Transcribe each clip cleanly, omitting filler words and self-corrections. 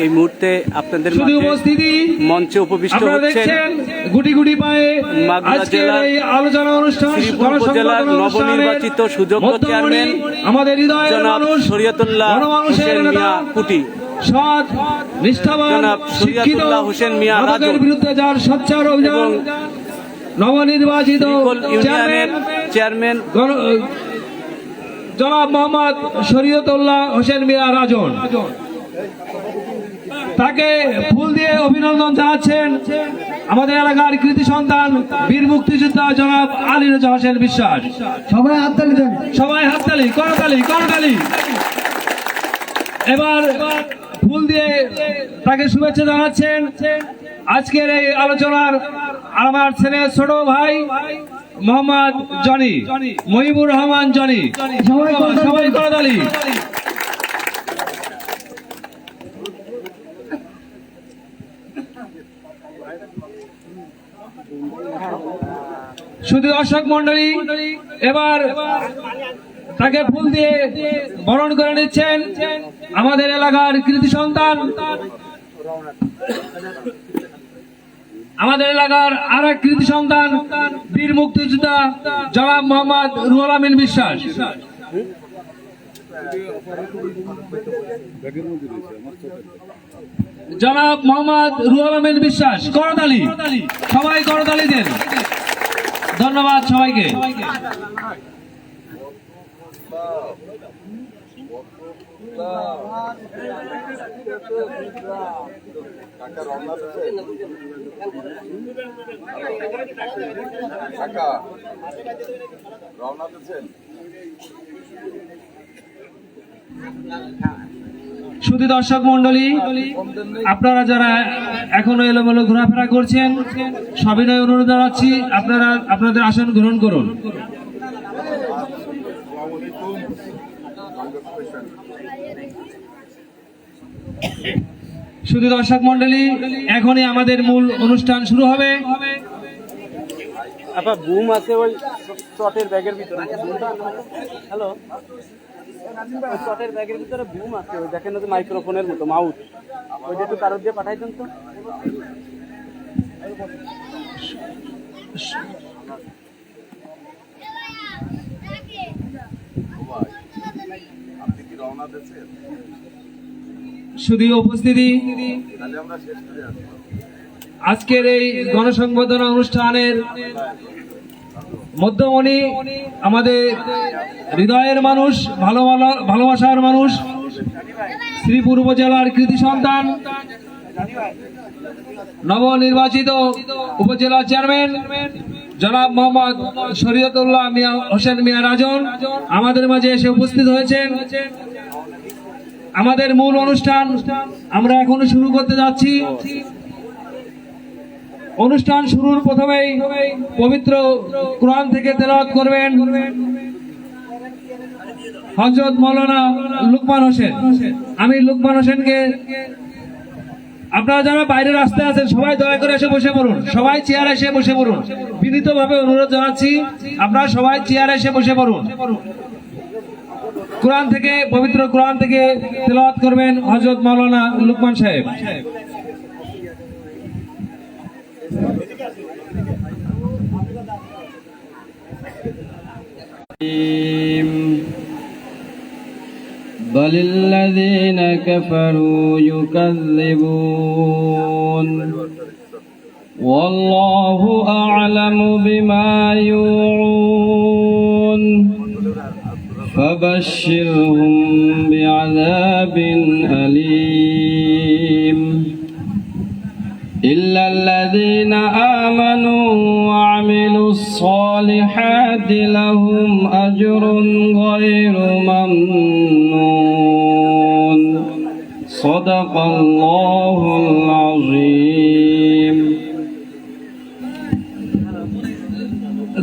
এই মুহূর্তে আপনাদের উপস্থিতি মঞ্চে উপবিষ্ট হচ্ছেন গুটি গুটি পায়ে মাগুরা জেলার আলোচনা অনুষ্ঠান উপজেলার নবনির্বাচিত সুযোগ্য চেয়ারম্যান আমাদের হৃদয়ের জনাব মানুষ শরীয়তুল্লাহ হোসেন মিয়া কুটি, সৎ নিষ্ঠাবান জনাব শরীয়তুল্লাহ হোসেন মিয়া রাজু বিরুদ্ধে যার সোচ্চার অভিযান নবনির্বাচিত ইউনিয়নের চেয়ারম্যান জনাব মোহাম্মদ শরীয়তুল্লাহ হোসেন মিয়া রাজন, তাকে ফুল দিয়ে অভিনন্দন জানাচ্ছেন আমাদের এলাকার কৃতি সন্তান বীর মুক্তিযোদ্ধা জনাব আলী রেজা হোসেন বিশ্বাস। সবাই হাততালি দেন, সবাই হাততালি, করতালি করতালি। এবার ফুল দিয়ে তাকে শুভেচ্ছা জানাচ্ছেন আজকের এই আলোচনার আমার ছেলে ছোট ভাই মোহাম্মদ জনি, মহিবুর রহমান জনি। সবাই করতালি। শুধু দর্শক মন্ডলী, এবার তাকে ফুল দিয়ে বরণ করে নিচ্ছেন আমাদের এলাকার কৃতি সন্তান, আমাদের এলাকার আর এক কৃতি সন্তান বীর মুক্তিযোদ্ধা জনাব মোহাম্মদ রুহুল আমিন বিশ্বাস। জনাব মোহাম্মদ রুহুল আমিন বিশ্বাস, করতালি, সবাই করতালি দেন। ধন্যবাদ সবাইকে। শুধু দর্শক মন্ডলী, আপনারা যারা এখনো এলোমেলো ঘোরাফেরা করছেন, সবিনয় অনুরোধ জানাচ্ছি আপনারা আপনাদের আসন গ্রহণ করুন। শুধু দর্শক মন্ডলী, এখনই আমাদের মূল অনুষ্ঠান শুরু হবে। আপা বুম আছে ওই চটের ব্যাগের ভিতরে। হ্যালো, চটের ব্যাগের ভিতরে বুম আছে, ওই দেখেন যে মাইক্রোফোনের মতো মাউথ, ওইটা একটু কারোর দিয়ে পাঠাই দেন তো। শুধু উপস্থিতি, আজকের এই গণসংবর্ধনা অনুষ্ঠানের মধ্যমণি আমাদের হৃদয়ের মানুষ, ভালোবাসার মানুষ, শ্রীপুর উপজেলার কৃতি সন্তান, নবনির্বাচিত উপজেলা চেয়ারম্যান জনাব মোহাম্মদ শরীয়তুল্লাহ হোসেন মিয়া রাজন আমাদের মাঝে এসে উপস্থিত হয়েছেন। আমাদের মূল অনুষ্ঠান আমরা এখন শুরু করতে যাচ্ছি। অনুষ্ঠান শুরুর প্রথমেই পবিত্র কোরআন থেকে তেলাওয়াত করবেন হযরত মাওলানা লুকমান হোসেন। আমি লুকমান হোসেনকে, আপনারা যারা বাইরের রাস্তায় আছেন সবাই দয়া করে এসে বসে পড়ুন, সবাই চেয়ারে এসে বসে পড়ুন, বিনীতভাবে অনুরোধ জানাচ্ছি আপনারা সবাই চেয়ারে এসে বসে পড়ুন। কোরআন থেকে, পবিত্র কোরআন থেকে তেলাওয়াত করবেন হযরত মাওলানা লুকমান সাহেব। بل الذين كفروا يكذبون والله أعلم بما يوعون فبشرهم بعذاب أليم إلا الذين آمنوا وعملوا الصالحات لهم أجر غير ممنون صدق الله العظيم।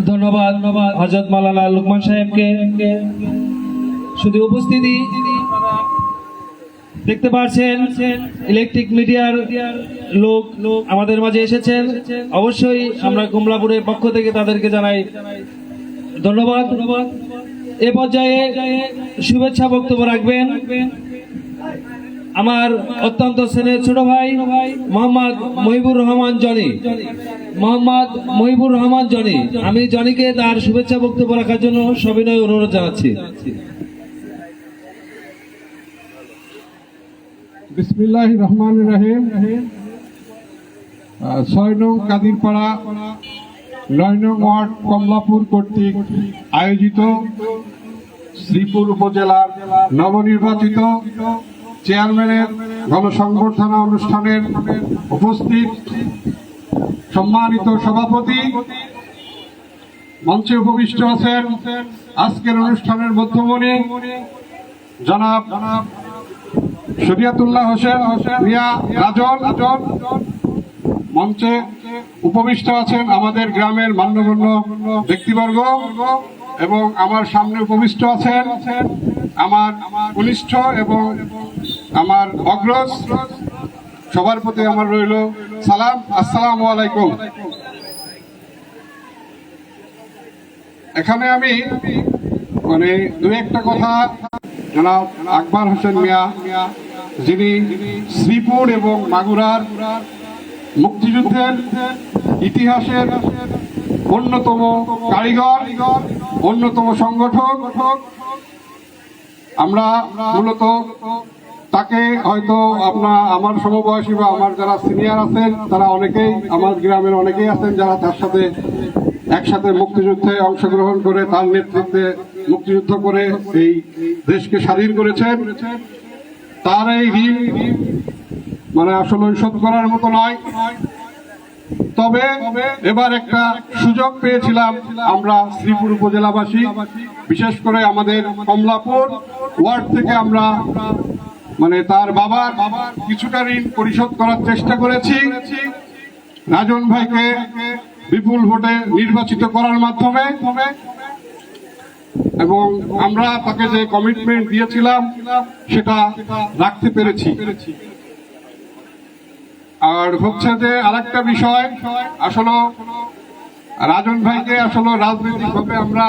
ধন্যবাদ হযরত মাওলানা লুকমান সাহেবকে। শুধু উপস্থিতি, দেখতে পাচ্ছেন ইলেকট্রিক মিডিয়ার লোক আমাদের মাঝে এসেছেন। অবশ্যই আমরা কমলাপুরের পক্ষ থেকে তাদেরকে জানাই ধন্যবাদ। এ পর্যায়ে শুভেচ্ছা বক্তব্য রাখবেন আমার অত্যন্ত স্নেহের ছোট ভাই মোহাম্মদ মহিবুর রহমান জনি, মোহাম্মদ মহিবুর রহমান জনি। আমি জনিকে তার শুভেচ্ছা বক্তব্য রাখার জন্য সবিনয় অনুরোধ জানাচ্ছি। বিসমিল্লাহির রহমানির রহিম। ৬ নং কাদিরপাড়া ৯ নং ওয়ার্ড কমলাপুর কর্তৃক আয়োজিত শ্রীপুর উপজেলার নবনির্বাচিত চেয়ারম্যানের গণসংবর্ধনা অনুষ্ঠানের উপস্থিত সম্মানিত সভাপতি, মঞ্চে উপবিষ্ট আছেন আজকের অনুষ্ঠানের মধ্যমণি জনাব শরিয়াতুল্লাহ হোসেন মিয়া রাজন। মঞ্চে উপবিষ্ট আছেন আমাদের গ্রামের মান্যগণ্য ব্যক্তিবর্গ এবং আমার সামনে উপবিষ্ট আছেন আমার কনিষ্ঠ এবং আমার অগ্রজ। সবার প্রতি আমার রইল সালাম, আসসালামু আলাইকুম। এখানে আমি দু একটা কথা জনাব আকবর হোসেন মিয়া, যিনি শ্রীপুর এবং মাগুরার মুক্তিযুদ্ধের ইতিহাসের অন্যতম কারিগর, অন্যতম সংগঠক। আমরা মূলত তাকে হয়তো আমার সমবয়সী বা আমার যারা সিনিয়র আছেন তারা অনেকেই, আমার গ্রামের অনেকেই আছেন যারা তার সাথে একসাথে মুক্তিযুদ্ধে অংশগ্রহণ করে তার নেতৃত্বে মুক্তিযুদ্ধ করে এই দেশকে স্বাধীন করেছেন। তার এই ঋণ আসলে শোধ করার মতো নয়। তবে এবার একটা সুযোগ পেয়েছিলাম আমরা শ্রীপুর উপজেলাবাসী, বিশেষ করে আমাদের কমলাপুর ওয়ার্ড থেকে আমরা তার বাবার কিছুটা ঋণ পরিশোধ করার চেষ্টা করেছি রাজন ভাইকে বিপুল ভোটে নির্বাচিত করার মাধ্যমে, এবং আমরা তাকে যে কমিটমেন্ট দিয়েছিলাম সেটা রাখতে পেরেছি। আর হচ্ছে যে আরেকটা বিষয়, আসলে রাজন ভাইকে আসলে রাজনৈতিক ভাবে আমরা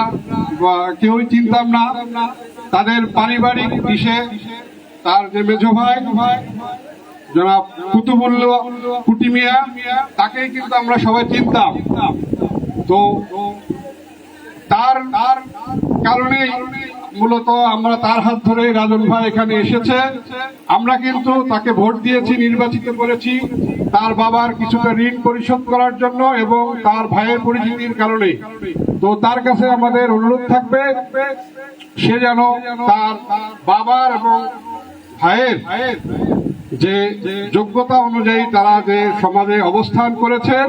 কেউই চিনতাম না। তাদের পারিবারিক দিশে তার যে মেজ ভাই জনাব কুতুবুল্লাহ কুটি মিয়া, তাকেই কিন্তু আমরা সবাই চিনতাম। তো তার কারণে মূলত আমরা তার হাত ধরে রাজন ভাই এখানে এসেছে। আমরা কিন্তু তাকে ভোট দিয়েছি, নির্বাচিত করেছি তার বাবার কিছুটা ঋণ পরিশোধ করার জন্য এবং তার ভাইয়ের পরিচিতির কারণে। তো তার কাছে আমাদের অনুরোধ থাকবে সে যেন তার বাবার এবং ভাইয়ের যে যোগ্যতা অনুযায়ী তারা যে সমাজে অবস্থান করেছেন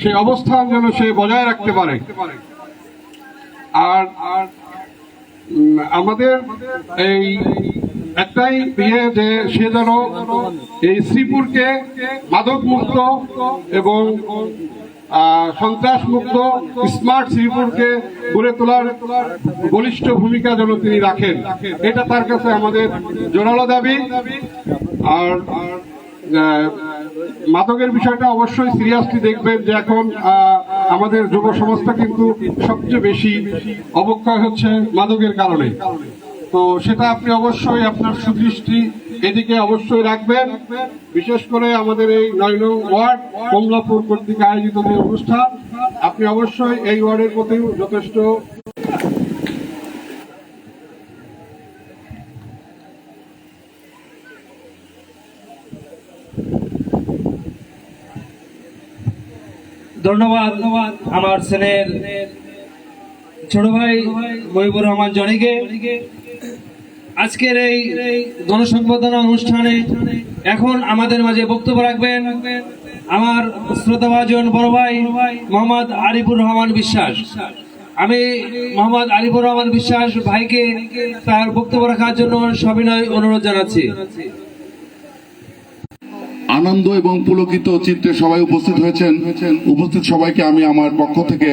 সেই অবস্থান যেন সে বজায় রাখতে পারে। আর আমাদের এই একটাই যে সে যেন এই শ্রীপুরকে মাদক মুক্ত এবং সন্ত্রাস মুক্ত স্মার্ট শ্রীপুরকে গড়ে তোলার বলিষ্ঠ ভূমিকা যেন তিনি রাখেন, এটা তার কাছে আমাদের জোরালো দাবি। আর মাদকের বিষয়টা অবশ্যই সিরিয়াসলি দেখবেন যে এখন আমাদের যুব সমাজটা কিন্তু সবচেয়ে বেশি অবক্ষয় হচ্ছে মাদকের কারণে। তো সেটা আপনি অবশ্যই আপনার সুদৃষ্টি এদিকে অবশ্যই রাখবেন। বিশেষ করে আমাদের এই ৯ নং ওয়ার্ড কমলাপুর কর্তৃক আয়োজিত যে অনুষ্ঠান, আপনি অবশ্যই এই ওয়ার্ডের প্রতি যথেষ্ট ধন্যবাদ আমার স্নেহের ছোট ভাই মহিবুর রহমান জনিকে। আজকের এই গণসংবর্ধনা অনুষ্ঠানে এখন আমাদের মাঝে বক্তব্য রাখবেন আমার শ্রদ্ধাভাজন বড় ভাই মোহাম্মদ আরিফুর রহমান বিশ্বাস। আমি মোহাম্মদ আরিফুর রহমান বিশ্বাস ভাইকে তার বক্তব্য রাখার জন্য সবিনয় অনুরোধ জানাচ্ছি। আনন্দ এবং পুলকিত চিত্রে সবাই উপস্থিত হয়েছেন। উপস্থিত সবাইকে আমি আমার পক্ষ থেকে,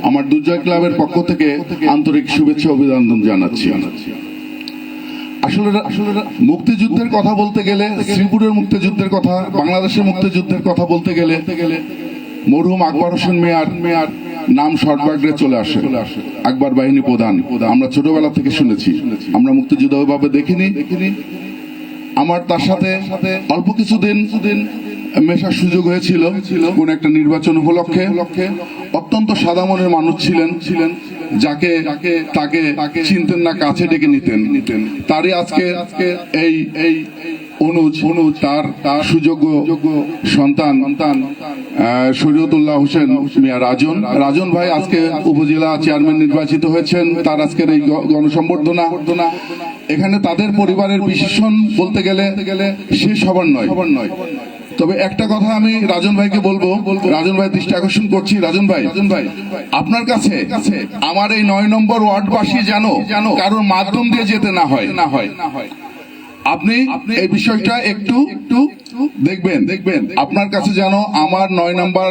আমার দুর্জয় ক্লাবের পক্ষ থেকে আন্তরিক শুভেচ্ছা অভিনন্দন জানাচ্ছি। আসলে মুক্তিযুদ্ধের কথা বলতে গেলে, শ্রীপুরের মুক্তিযুদ্ধের কথা, বাংলাদেশের মুক্তিযুদ্ধের কথা বলতে গেলে মরহুম আকবর হোসেন মেয়ার নাম শর্টবাগড়ে চলে আসে। আকবর বাহিনী প্রধান আমরা ছোটবেলা থেকে শুনেছি, আমরা মুক্তিযুদ্ধ ওইভাবে দেখিনি। আমার তার সাথে অল্প কিছুদিন মেশার সুযোগ হয়েছিল কোন একটা নির্বাচন উপলক্ষে। অত্যন্ত সাদা মনের মানুষ ছিলেন, যাকে তাকে চিনতেন না, কাছে ডেকে নিতেন। তারই আজকে এই অনুজ তার সুযোগ্য সন্তান শরীয়তুল্লাহ হোসেন মিয়া রাজন ভাই আজকে উপজেলা চেয়ারম্যান নির্বাচিত হয়েছেন। তার আজকের এই গণসম্বর্ধনা, এখানে তাদের পরিবারের বিশেষণ বলতে গেলে শেষ হবার নয়। তবে একটা কথা আমি রাজন ভাইকে বলবো, রাজন ভাই দৃষ্টি আকর্ষণ করছি। রাজন ভাই আপনার কাছে আমার এই 9 নম্বর ওয়ার্ডবাসী যেন কারোর মাধ্যম দিয়ে যেতে না হয়। আপনি এই বিষয়টা একটু দেখবেন। আপনার কাছে যেন আমার 9 নম্বর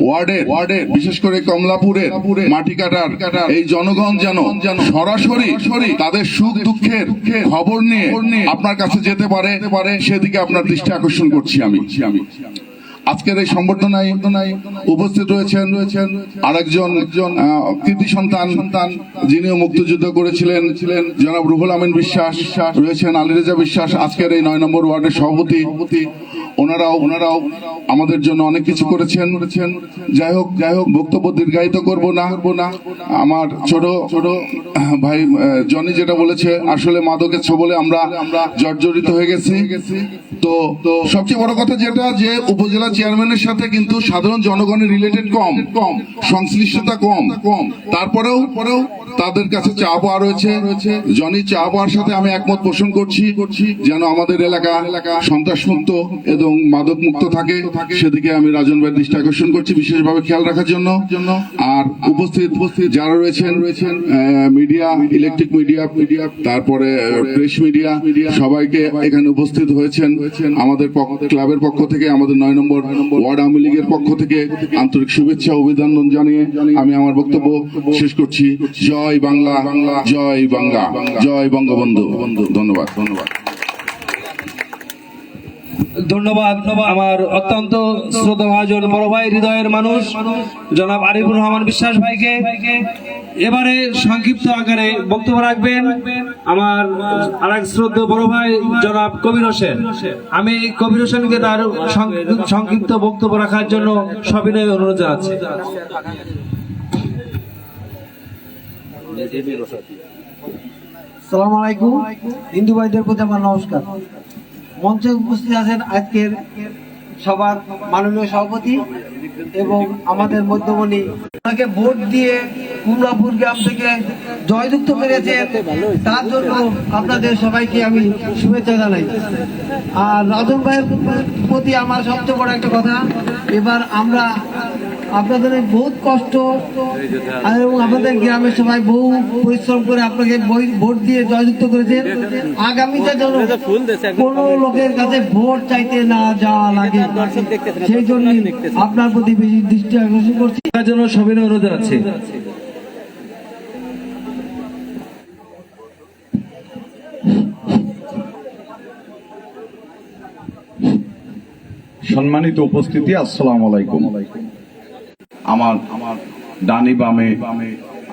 ওয়ার্ডের বিশেষ করে কমলাপুরের মাটিকাটার এই জনগণ যেন সরাসরি তাদের সুখ দুঃখের খবর নিয়ে আপনার কাছে যেতে পারে, সেদিকে আপনার দৃষ্টি আকর্ষণ করছি আমি। আজকের এই সংবর্ধনায় উপস্থিত রয়েছেন আরেকজন কৃতি সন্তান, যিনিও মুক্তিযুদ্ধ করেছিলেন, জনাব রুহুল আমিন বিশ্বাস, রয়েছেন আলী রেজা বিশ্বাস, আজকের এই 9 নম্বর ওয়ার্ডের সভাপতি। ওনারাও আমাদের জন্য অনেক কিছু করেছেন। যাই হোক বক্তব্য দীর্ঘায়িত করব না। আমার ছোট ভাই জনি যেটা বলেছে, আসলে মাদকের ছোবলে আমরা জর্জরিত হয়ে গেছি। তো সবচেয়ে বড় কথা যেটা, যে উপজেলা চেয়ারম্যানের সাথে কিন্তু সাধারণ জনগণের রিলেটেড কম, সংশ্লিষ্টতা কম। তারপরেও তাদের কাছে চা পাওয়া রয়েছে। জনি চা পাওয়ার সাথে আমি একমত পোষণ করছি, যেন আমাদের এলাকা সন্ত্রাসমুক্ত এবং মাদক মুক্ত থাকে, সেদিকে আমি রাজন ভাইয়ের দৃষ্টি আকর্ষণ করছি বিশেষভাবে খেয়াল রাখার জন্য। আর উপস্থিত যারা রয়েছেন মিডিয়া, ইলেকট্রিক মিডিয়া, তারপরে প্রেস মিডিয়া, সবাইকে এখানে উপস্থিত হয়েছেন আমাদের ক্লাবের পক্ষ থেকে, আমাদের 9 নম্বর ওয়ার্ড আওয়ামী লীগের পক্ষ থেকে আন্তরিক শুভেচ্ছা অভিনন্দন জানিয়ে আমি আমার বক্তব্য শেষ করছি। জয় বাংলা, জয় বাংলা, জয় বঙ্গবন্ধু। ধন্যবাদ। ধন্যবাদ আমার অত্যন্ত শ্রদ্ধাভাজন বড় ভাই, হৃদয়ের মানুষ জনাব আরিফুর রহমান বিশ্বাস ভাইকে। এবারে সংক্ষিপ্ত আকারে বক্তব্য রাখবেন আমার আরেক শ্রদ্ধেয় বড় ভাই জনাব কবির হোসেন। আমি কবির হোসেনকে তার সংক্ষিপ্ত বক্তব্য রাখার জন্য সবিনয় অনুরোধ জানাচ্ছি। আসসালামু আলাইকুম। হিন্দু ভাইদের প্রতি আমার নমস্কার। মঞ্চে উপস্থিত আছেন আজকের সবার মাননীয় সভাপতি এবং আমাদের মধ্যমণি, ওনাকে ভোট দিয়ে কুমড়াপুর গ্রাম থেকে জয়যুক্ত করেছে, তার জন্য আপনাদের সবাইকে আমি শুভেচ্ছা জানাই। আর রাজন ভাইয়ের প্রতি আমার সবচেয়ে বড় একটা কথা, এবার আমরা আপনাদের বহুত কষ্ট এবং আমাদের গ্রামের সবাই বহু পরিশ্রম করে আপনাকে ভোট দিয়ে জয়যুক্ত করেছেন। আগামীতে যেন কোনো লোকের কাছে ভোট চাইতে না যাওয়া লাগে, সেই জন্য আপনার প্রতি বেশি দৃষ্টি আকর্ষণ করছি। তার জন্য সবিনয় অনুরোধ জানাচ্ছি। সম্মানিত উপস্থিতি, আসসালামু আলাইকুম। আমার ডানি বামে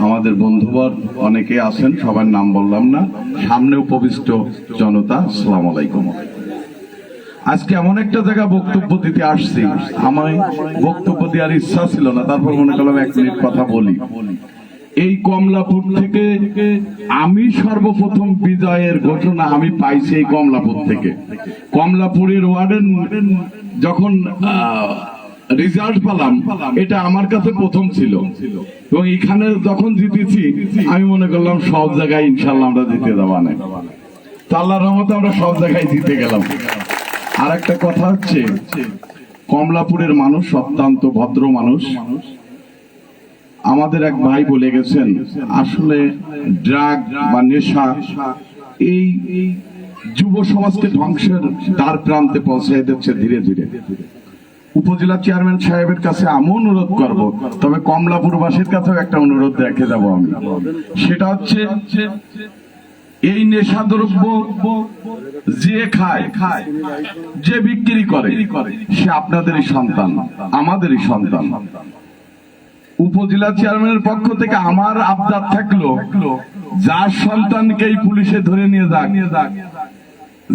আমাদের বন্ধুবর অনেকে আছেন, সবার নাম বললাম না, সামনে উপবিষ্ট জনতা, আসসালামু আলাইকুম। আজকে এমন একটা জায়গা বক্তব্য দিতে আসছি, আমার বক্তব্য দেওয়ার ইচ্ছা ছিল না, তারপর মনে করলাম 1 মিনিট কথা বলি। এই কমলাপুর থেকে আমি সর্বপ্রথম বিজয়ের ঘটনা আমি পাইছি এই কমলাপুর থেকে। কমলাপুরের ওয়ার্ডের যখন রিজাল্ট পেলাম, এটা আমার কাছে প্রথম ছিল, এবং এখানে যখন জিতেছি আমি মনে করলাম সব জায়গায় ইনশাল্লাহ আমরা জিতে যাবো না। আল্লাহর রহমতে আমরা সব জায়গায় জিতে গেলাম। আর একটা কথা হচ্ছে, কমলাপুরের মানুষ অত্যন্ত ভদ্র মানুষ। আমাদের এক ভাই বলে গেছেন, আসলে ড্রাগ বা নেশা এই যুব সমাজকে ধ্বংসের দ্বার প্রান্তে পৌঁছায় দিচ্ছে ধীরে ধীরে। উপজেলা চেয়ারম্যান সাহেবের কাছে আমি অনুরোধ করব, তবে কমলাপুরবাসীর কাছেও একটা অনুরোধ রেখে যাব আমি। সেটা হচ্ছে, এই নেশা দ্রব্য যে খায়, যে বিক্রি করে, সে আপনাদেরই সন্তান, আমাদেরই সন্তান। উপজেলা চেয়ারম্যানের পক্ষ থেকে আমার আবদার থাকলো, যার সন্তানকেই পুলিশে ধরে নিয়ে যাক,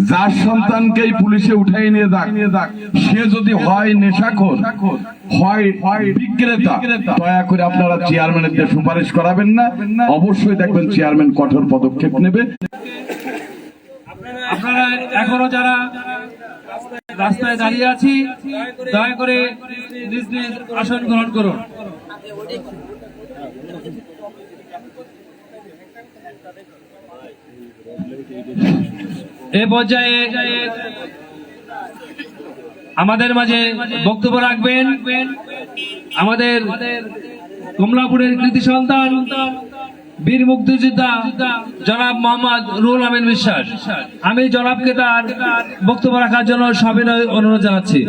যার সন্তানকেই পুলিশে উঠাই নিয়ে যাক, সে যদি হয় নেশাখোর, হয় বিক্রেতা, দয়া করে আপনারা চেয়ারম্যানের সুপারিশ করাবেন না। অবশ্যই দেখবেন চেয়ারম্যান কঠোর পদক্ষেপ নেবে। আপনারা এখনো যারা রাস্তায় দাঁড়িয়ে আছি, দয়া করে নিজ নিজ আসন গ্রহণ করুন। এ পর্যায়ে আমাদের মাঝে বক্তব্য রাখবেন আমাদের কমলাপুরের কৃতি সন্তান বীর মুক্তিযোদ্ধা জনাব মোহাম্মদ রুহুল আমিন বিশ্বাস। আমি জনাবকে তার বক্তব্য রাখার জন্য সবিনয় অনুরোধ জানাচ্ছি।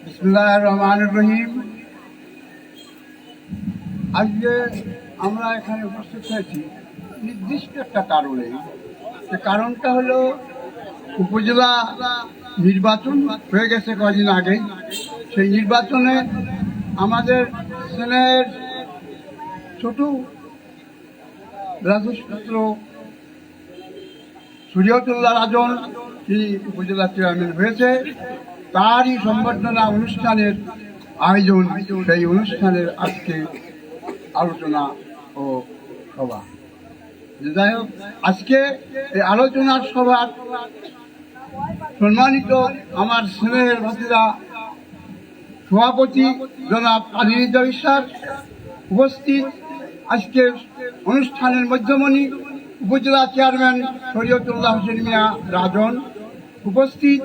বিসমিল্লাহির রহমানির রহিম। আজকে আমরা এখানে উপস্থিত হয়েছি নির্দিষ্ট একটা কারণে। সে কারণটা হলো উপজেলা নির্বাচন হয়ে গেছে কদিন আগে। সেই নির্বাচনে আমাদের সেনের ছোট রাজপুত্র শরীয়তুল্লাহ রাজন তিনি উপজেলা চেয়ারম্যান হয়েছে। তারই সংবর্ধনা অনুষ্ঠানের আয়োজন, সেই অনুষ্ঠানের আজকে আলোচনা ও সভা। যাই হোক, আজকে এই আলোচনার সভার সম্মানিত আমার স্নেহের ভাতিরা সভাপতি জনাব আদিনিজা বিশ্বাস উপস্থিত, আজকে অনুষ্ঠানের মধ্যমণি উপজেলা চেয়ারম্যান শরীয়তুল্লাহ হোসেন মিয়া রাজন উপস্থিত,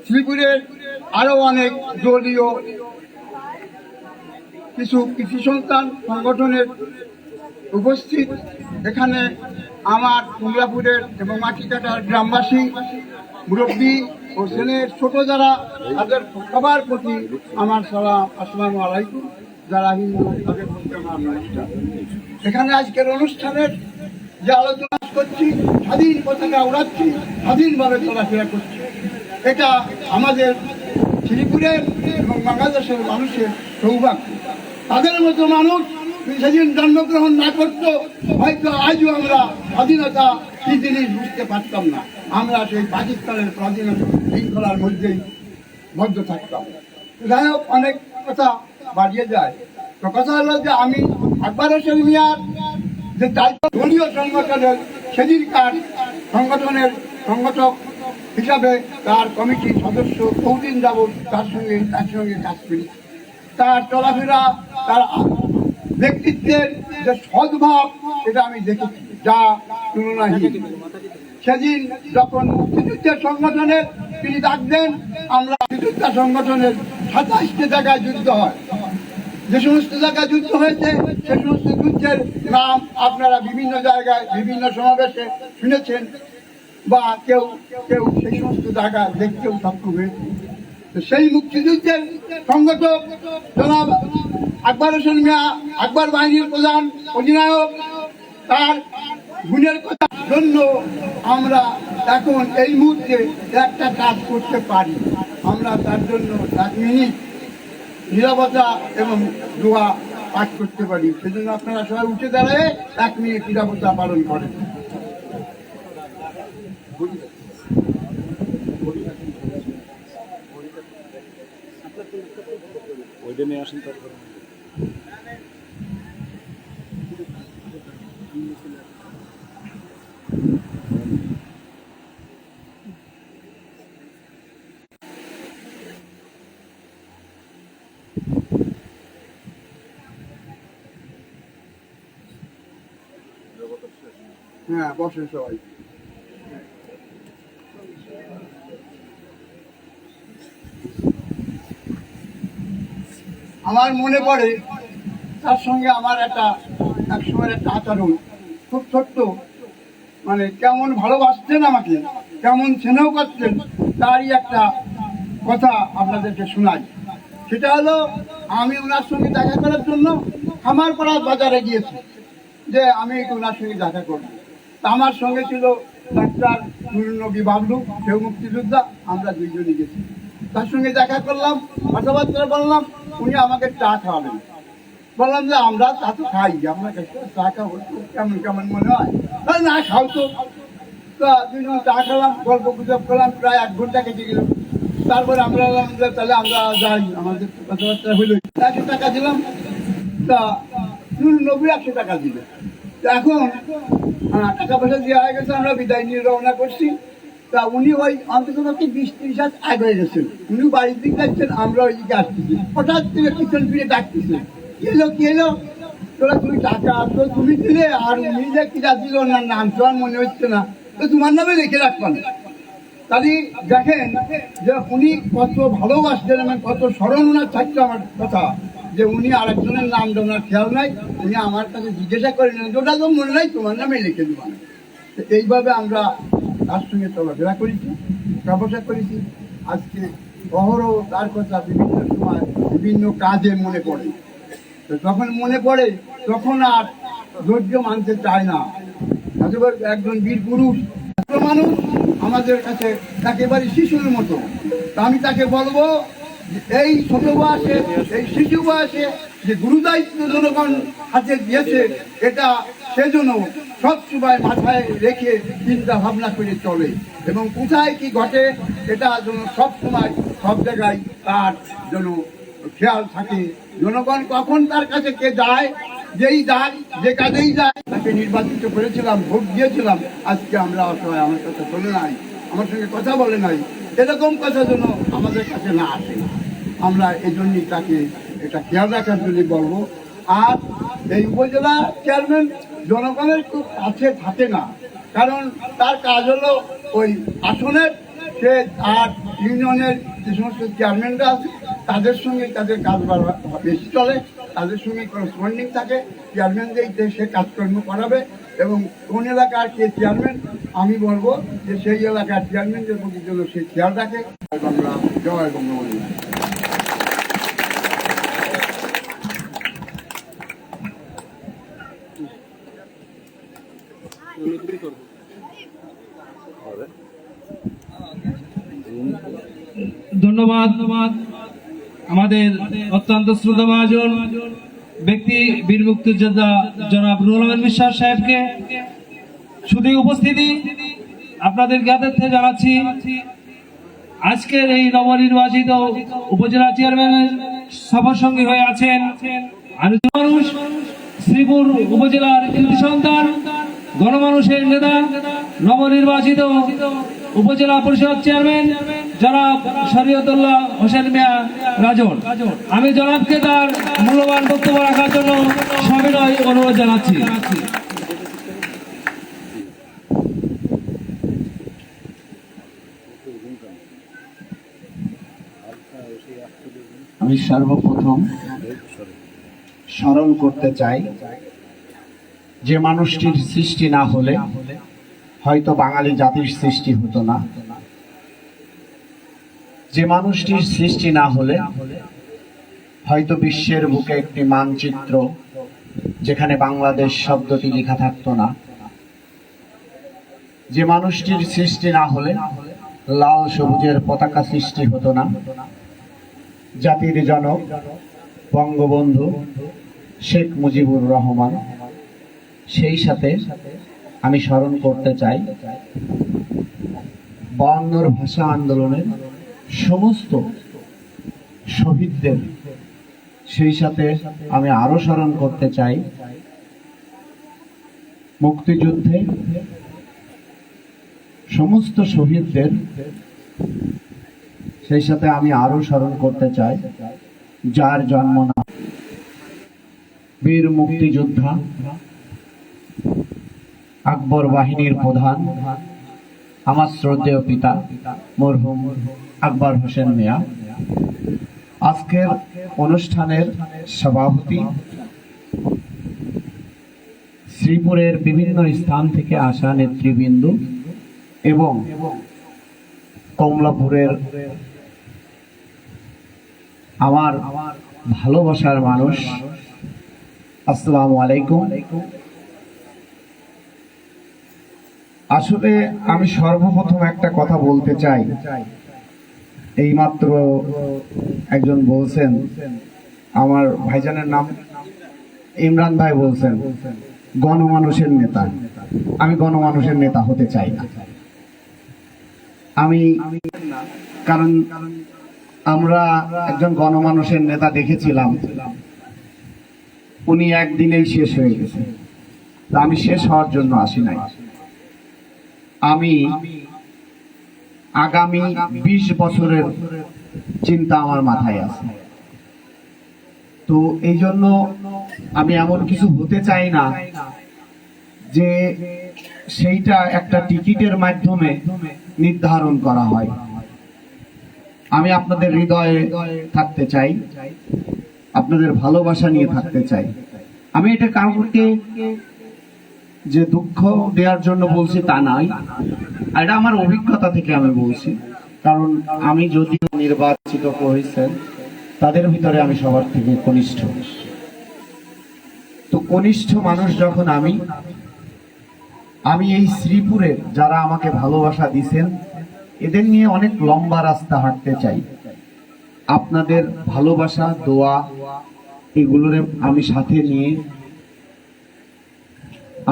শ্রীপুরের আরো অনেক দলীয় কিছু কৃষি সন্তান সংগঠনের উপস্থিত। এখানে আমার কমলাপুরের এবং মাটিকাটার গ্রামবাসী, মুরব্বী ও সেনের ছোট যারা, তাদের সবার প্রতি আমার সালাম, আসসালামু আলাইকুম। যারা হিন্দু তাদের প্রতি আমার নমস্কার। এখানে আজকের অনুষ্ঠানের যে আলোচনা করছি, স্বাধীন পতাকা উড়াচ্ছি, স্বাধীনভাবে চলাফেরা করছি, এটা আমাদের শ্রীপুরের এবং বাংলাদেশের মানুষের সৌভাগ্য। তাদের মতো মানুষ সেদিন জন্মগ্রহণ না করতো, হয়তো আজও আমরা স্বাধীনতা কি জিনিস বুঝতে পারতাম না। আমরা সেই পাকিস্তানের স্বাধীনতা শৃঙ্খলার মধ্যেই বদ্ধ থাকতাম। যাই হোক, অনেক কথা বাড়িয়ে যায়। তো কথা হলো যে আমি আকবর হোসেন মিয়ার যে দায়িত্ব দলীয় সংগঠনের সেদিনকার সংগঠনের সংগঠক হিসাবে তার কমিটির সদস্য বহুদিন যাবৎ তার সঙ্গে কাজ করি। তার চলাফেরা, তার ব্যক্তিত্বের যে সদ্ভাব, এটা আমি দেখেছি, যা তুলনাহীন। সেদিন যখন মুক্তিযুদ্ধের সংগঠনের তিনি ডাক দেন, আমরা মুক্তিযোদ্ধা সংগঠনের 27টি জায়গায় যুদ্ধ হয়। যে সমস্ত জায়গায় যুদ্ধ হয়েছে সে সমস্ত যুদ্ধের নাম আপনারা বিভিন্ন জায়গায় বিভিন্ন সমাবেশে শুনেছেন, বা কেউ কেউ সেই সমস্ত জায়গায় দেখতেও সক্ষম হয়েছে। সেই মুক্তিযুদ্ধের সংগঠক জনাব আকবর হোসেন মিয়া, আকবর বাহিনীর প্রধান অধিনায়ক, তার গুণের কথার জন্য আমরা এখন এই মুহূর্তে একটা কাজ করতে পারি। আমরা তার জন্য 1 মিনিট নীরবতা এবং দোয়া পাঠ করতে পারি। সেজন্য আপনারা সবাই উঠে দাঁড়ায় 1 মিনিট নীরবতা পালন করেন। হ্যাঁ, বসেন সবাই। আমার মনে পড়ে তার সঙ্গে আমার এক সময় একটা আচরণ, খুব ছোট্ট, মানে কেমন ভালোবাসতেন আমাকে, কেমন স্নেহ করতেন, তারই একটা কথা আপনাদেরকে শোনাই। সেটা হলো, আমি ওনার সঙ্গে দেখা করার জন্য খামারপাড়া বাজারে গিয়েছি, যে আমি ওনার সঙ্গে দেখা করব। আমার সঙ্গে ছিল ডাক্তার নুরুন নবী বাবলু, সেও মুক্তিযোদ্ধা, আমরা দুইজনই গেছি। তার সঙ্গে দেখা করলাম, কথাবার্তা বললাম, উনি আমাকে চা খাওয়াবেন। বললাম যে আমরা চা তো খাই, আমরা চা খাবো, কেমন কেমন মনে হয়, না খাও তো। দুজন চা খেলাম, গল্প গুজব করলাম, প্রায় 1 ঘন্টা কেটে গেল। তারপরে আমরা বললাম যে তাহলে আমরা যাই, আমাদের কথাবার্তা হইল। 100 টাকা দিলাম, তা 90-100 টাকা দিল। এখন টাকা পয়সা দেওয়া হয়ে গেছে, আমরা বিদায় নিয়ে রওনা করছি। তা উনি ওই অন্তত 20-30 হাত আগে হয়ে গেছেন, উনি বাড়ির দিকে যাচ্ছেন, আমরা ওই দিকে আসতেছি। হঠাৎ থেকে পিছন ফিরে ডাকতেছে, কি এলো তোরা, তুমি টাকা তো তুমি দিলে, আর উনি যে কিরা দিল না নাম তো আর মনে হচ্ছে না, তো তোমার নামে রেখে রাখবেন। তাহলে দেখেন যে উনি কত ভালোবাসতেন এবং কত স্মরণ ওনার থাকতো। আমার কথা যে উনি আরেকজনের নাম ওনার খেয়াল নাই, উনি আমার কাছে জিজ্ঞাসা করে নেন, ওটা তো মনে নাই, তোমার নামে লিখে দেবেন। এইভাবে আমরা তার সঙ্গে চলাফেরা করেছি, ব্যবসা করেছি। আজকে অহরহ তার কথা বিভিন্ন সময় বিভিন্ন কাজে মনে পড়ে। তো যখন মনে পড়ে তখন আর ধৈর্য মানতে চায় না। একজন বীর পুরুষ মানুষ আমাদের কাছে একেবারে শিশুর মতো। তা আমি তাকে বলবো এই ছোট বয়সে, এই শিশু বয়সে যে গুরুদায়িত্ব জনগণ হাতে দিয়েছে, এটা সেজন্য সবসময় মাথায় রেখে চিন্তা ভাবনা করে চলে, এবং কোথায় কি ঘটে এটা যেন সবসময় সব জায়গায় তার যেন খেয়াল থাকে। জনগণ কখন তার কাছে কে যায়, যেই যায়, যে কাজেই যায়, তাকে নির্বাচিত করেছিলাম, ভোট দিয়েছিলাম। আজকে আমরা অসহায়, আমার কাছে চলে নাই, আমার সঙ্গে কথা বলে নাই, এরকম কথা যেন আমাদের কাছে না আসে। আমরা এই জন্যই তাকে এটা খেয়াল রাখার জন্য বলবো। আর এই উপজেলা চেয়ারম্যান জনগণের খুব কাছে থাকে না, কারণ তার কাজ হলো ওই আসনের, সে আর ইউনিয়নের যে সমস্ত চেয়ারম্যানরা আছে তাদের সঙ্গে তাদের কাজ বেশি চলে, তাদের সঙ্গে করসপন্ডিং থাকে। চেয়ারম্যান যেই সে কাজকর্ম করাবে, এবং কোন এলাকার কে চেয়ারম্যান, আমি বলবো যে সেই এলাকার চেয়ারম্যানদের প্রতি যেন সে খেয়াল রাখে। বাংলা, জয় বঙ্গবন্ধু। ধন্যবাদ আমাদের অত্যন্ত শ্রদ্ধাভাজন ব্যক্তি বীর মুক্তিযোদ্ধা জনাব রুহুল আমিন বিশ্বাস সাহেবকে। শুধু উপস্থিতি আপনাদের জ্ঞাতার্থে জানাচ্ছি, আজকের এই নবনির্বাচিত উপজেলা চেয়ারম্যানের সফরসঙ্গী হয়ে আছেন মানুষ, শ্রীপুর উপজেলার কৃতি সন্তান, গণমানুষের নেতা, নবনির্বাচিত উপজেলা পরিষদ চেয়ারম্যান জনাব শরীয়তুল্লাহ হোসেন মিয়া রাজন। আমি জনাবকে তার মূল্যবান বক্তব্য রাখার জন্য সবিনয় অনুরোধ জানাচ্ছি। আমি সর্বপ্রথম স্মরণ করতে চাই, যে মানুষটির সৃষ্টি না হলে হয়তো বাঙালি জাতির সৃষ্টি হতো না, যে মানুষটির সৃষ্টি না হলে হয়তো বিশ্বের বুকে একটি মানচিত্র যেখানে বাংলাদেশ শব্দটি লেখা থাকতো না, যে মানুষটির সৃষ্টি না হলে লাল সবুজের পতাকা সৃষ্টি হতো না, জাতির জনক বঙ্গবন্ধু শেখ মুজিবুর রহমান। সেই সাথে আমি স্মরণ করতে চাই 52 ভাষা আন্দোলনের সমস্ত শহীদদের। সেই সাথে আমি আরো স্মরণ করতে চাই মুক্তিযুদ্ধে সমস্ত শহীদদের। সেই সাথে আমি আরো স্মরণ করতে চাই যার জন্ম না, বীর মুক্তিযোদ্ধা আকবর বাহিনীর প্রধান আমার শ্রদ্ধেয় পিতা মরহুম আকবর হোসেন মিয়া। আজকের অনুষ্ঠানের সভাপতি, শ্রীপুরের বিভিন্ন স্থান থেকে আসা নেতৃবৃন্দ এবং কমলাপুরের আমার ভালোবাসার মানুষ, আসসালামু আলাইকুম। আসলে আমি সর্বপ্রথম একটা কথা বলতে চাই, এইমাত্র একজন বলছেন, আমার ভাইজানের নাম ইমরান ভাই, বলছেন গণমানুষের নেতা। আমি গণমানুষের নেতা হতে চাই না। আমি কারণ আমরা একজন গণমানুষের নেতা দেখেছিলাম, উনি একদিনেই শেষ হয়ে গেছে। তা আমি শেষ হওয়ার জন্য আসি নাই। আমি আগামী 20 বছরের চিন্তা আমার মাথায় আছে। তো এই জন্য আমি এমন কিছু হতে চাই না যে সেইটা একটা টিকিটের মাধ্যমে নির্ধারণ করা হয়। আমি আপনাদের হৃদয়ে থাকতে চাই, আপনাদের ভালোবাসা নিয়ে থাকতে চাই। আমি এটা কাউকে যে দুঃখ দেওয়ার জন্য বলছি তা নয়, এটা আমার অভিজ্ঞতা থেকে আমি বলছি। কারণ আমি যদিও নির্বাচিত হয়েছেন, তাদের ভিতরে আমি সবার থেকে কনিষ্ঠ। তো কনিষ্ঠ মানুষ যখন আমি এই শ্রীপুরের যারা আমাকে ভালোবাসা দিছেন, এদের নিয়ে অনেক লম্বা রাস্তা হাঁটতে চাই। আপনাদের ভালোবাসা, দোয়া, এগুলোর আমি সাথে নিয়ে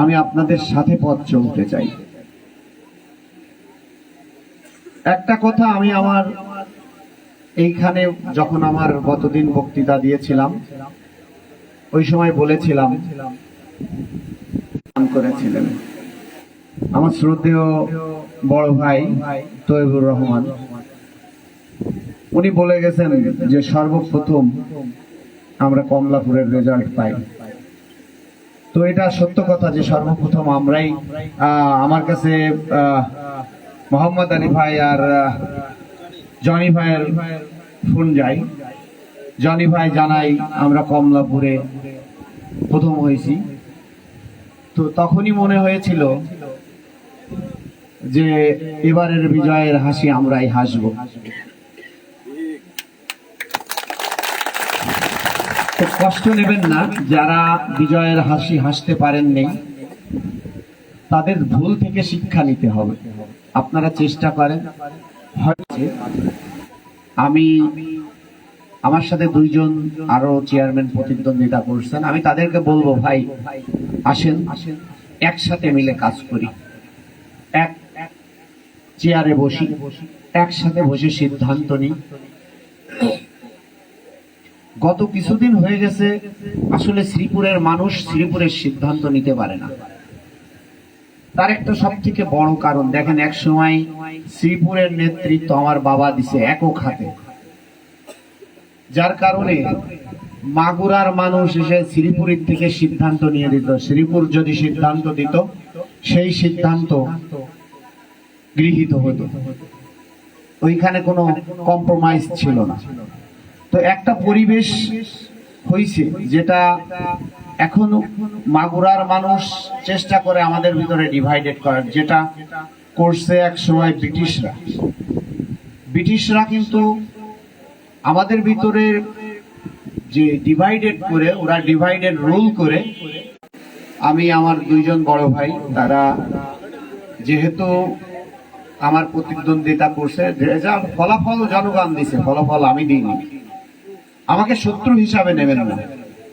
আমি আপনাদের সাথে পথ চলতে চাই। একটা কথা আমি আমার এইখানে যখন আমার গতদিন বক্তৃতা দিয়েছিলাম, ওই সময় বলেছিলাম, করেছিলেন আমার শ্রদ্ধেয় বড় ভাই তৈবুর রহমান, উনি বলে গেছেন যে সর্বপ্রথম আমরা কমলাপুরের রেজাল্ট পাই। তো এটা সত্য কথা যে সর্বপ্রথম আমরাই, আমার কাছে মোহাম্মদ আলী ভাই আর জনি ভাইয়ের ফোন যায়। জনি ভাই জানাই আমরা কমলাপুরে প্রথম হয়েছি। তো তখনই মনে হয়েছিল যে এবারের বিজয়ের হাসি আমরাই হাসবো। তো কষ্ট নেবেন না, যারা বিজয়ের হাসি হাসতে পারেননি, তাদের ভুল থেকে শিক্ষা নিতে হবে। আপনারা চেষ্টা করেন। হচ্ছে আমার সাথে 2 জন আরো চেয়ারম্যান প্রতিদ্বন্দ্বিতা করছেন। আমি তাদেরকে বলবো, ভাই আসেন, একসাথে মিলে কাজ করি, এক চেয়ারে বসি, একসাথে বসে সিদ্ধান্ত নিই। গত কিছুদিন হয়ে গেছে, আসলে শ্রীপুরের মানুষ শ্রীপুরের সিদ্ধান্ত নিতে পারে না। তার একটা সব থেকে বড় কারণ দেখেন, এক সময় শ্রীপুরের নেতৃত্ব আমার বাবা দিছে একক হাতে, যার কারণে মাগুরার মানুষ এসে শ্রীপুরের থেকে সিদ্ধান্ত নিয়ে দিত। শ্রীপুর যদি সিদ্ধান্ত দিত, সেই সিদ্ধান্ত গৃহীত হতো, ওইখানে কোনো কম্প্রোমাইজ ছিল না। তো একটা পরিবেশ হয়েছে যেটা এখন মাগুরার মানুষ চেষ্টা করে আমাদের ভিতরে ডিভাইডেড করার, যেটা করছে এক সময় ব্রিটিশরা কিন্তু আমাদের ভিতরে যে ডিভাইডেড করে, ওরা ডিভাইডেড রুল করে। আমি আমার 2 জন বড় ভাই, তারা যেহেতু আমার প্রতিদ্বন্দ্বিতা করছে, যা ফলাফল জনগণ দিছে, ফলাফল আমি দিইনি, আমাকে শত্রু হিসাবে নেবেন না।